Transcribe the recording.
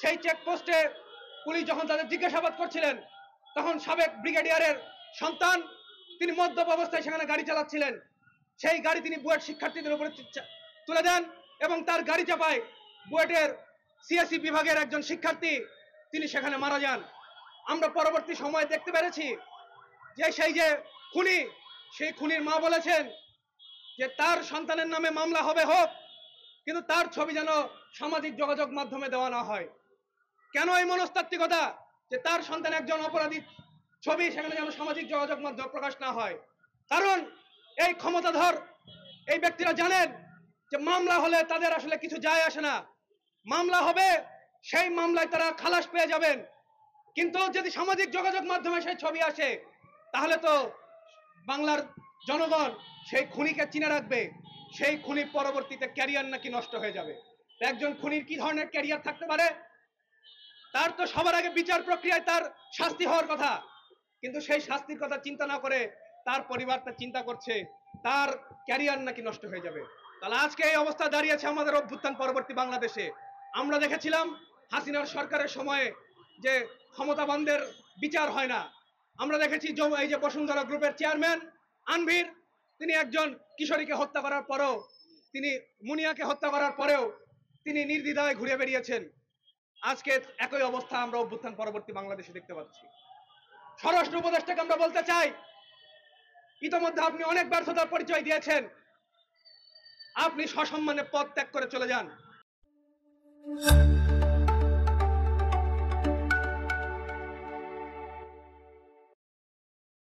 সেই চেকপোস্টে পুলিশ যখন তাদের জিজ্ঞাসাবাদ করছিলেন, তখন সাবেক ব্রিগেডিয়ারের সন্তান তিনি মদ্যপ অবস্থায় সেখানে গাড়ি চালাচ্ছিলেন। সেই গাড়ি তিনি বুয়েট শিক্ষার্থীদের উপরে তুলে দেন এবং তার গাড়ি চাপায় বুয়েটের সিএসসি বিভাগের একজন শিক্ষার্থী তিনি সেখানে মারা যান। আমরা পরবর্তী সময়ে দেখতে পেরেছি যে সেই যে খুনি, সেই খুনির মা বলেছেন যে তার সন্তানের নামে মামলা হোক, কিন্তু তার ছবি যেন সামাজিক যোগাযোগ মাধ্যমে দেওয়া না হয়। কেন এই মনস্তাত্ত্বিকতা যে তার সন্তান একজন অপরাধী ছবি সেখানে যেন সামাজিক যোগাযোগ মাধ্যমে প্রকাশ না হয়? কারণ এই ক্ষমতাধর এই ব্যক্তিরা জানেন যে মামলা হলে তাদের আসলে কিছু যায় আসে না। মামলা হবে, সেই মামলায় তারা খালাস পেয়ে যাবেন, কিন্তু যদি সামাজিক যোগাযোগ মাধ্যমে সেই ছবি আসে তাহলে তো বাংলার জনগণ সেই খুনিকে চিনে রাখবে। সেই খুনি পরবর্তীতে ক্যারিয়ার নাকি নষ্ট হয়ে যাবে। একজন খুনির কি ধরনের ক্যারিয়ার থাকতে পারে? তার তো সবার আগে বিচার প্রক্রিয়ায় তার শাস্তি হওয়ার কথা, কিন্তু সেই শাস্তির কথা চিন্তা না করে তার পরিবারটা চিন্তা করছে তার ক্যারিয়ার নাকি নষ্ট হয়ে যাবে। তাহলে আজকে এই অবস্থা দাঁড়িয়েছে আমাদের অভ্যুত্থান পরবর্তী বাংলাদেশে। আমরা দেখেছিলাম হাসিনার সরকারের সময়ে যে ক্ষমতাবানদের বিচার হয় না। আমরা দেখেছি এই যে বসুন্ধরা গ্রুপের চেয়ারম্যান আনভির, তিনি একজন কিশোরীকে হত্যা করার পরেও, তিনি মুনিয়াকে হত্যা করার পরেও তিনি নির্দ্বিধায় ঘুরে বেরিয়েছেন। আজকে একই অবস্থা আমরা অভ্যুত্থান পরবর্তী বাংলাদেশে দেখতে পাচ্ছি। স্বরাষ্ট্র উপদেষ্টাকে আমরা বলতে চাই, ইতোমধ্যে আপনি অনেক ব্যর্থতার পরিচয় দিয়েছেন, আপনি সসম্মানে পদ ত্যাগ করে চলে যান।